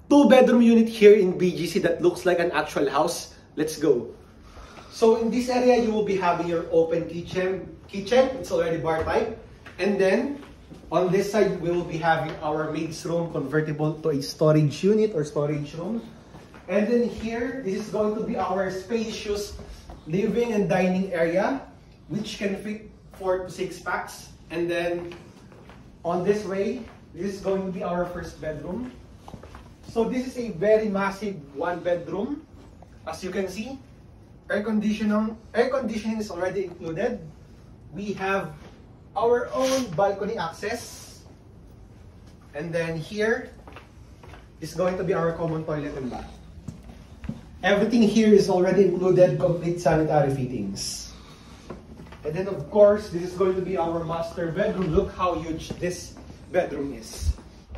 two-bedroom unit here in BGC that looks like an actual house. Let's go. So in this area, you will be having your open kitchen. It's already bar type. And then on this side, we will be having our maid's room convertible to a storage unit or storage room. And then here, this is going to be our spacious living and dining area, which can fit 4 to 6 packs. And then on this way, this is going to be our first bedroom. So this is a very massive 1-bedroom. As you can see, air conditioning is already included. We have our own balcony access. And then here is going to be our common toilet and bath. Everything here is already included, complete sanitary fittings. And then of course, this is going to be our master bedroom. Look how huge this bedroom is.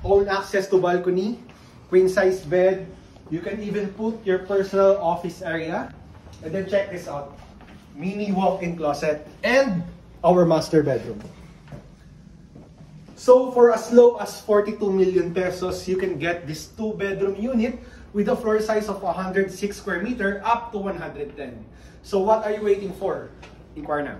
Own access to balcony, queen size bed. You can even put your personal office area. And then check this out. Mini walk-in closet and our master bedroom. So for as low as 42 million pesos, you can get this 2-bedroom unit with a floor size of 106 square meter up to 110. So what are you waiting for? Inquire now.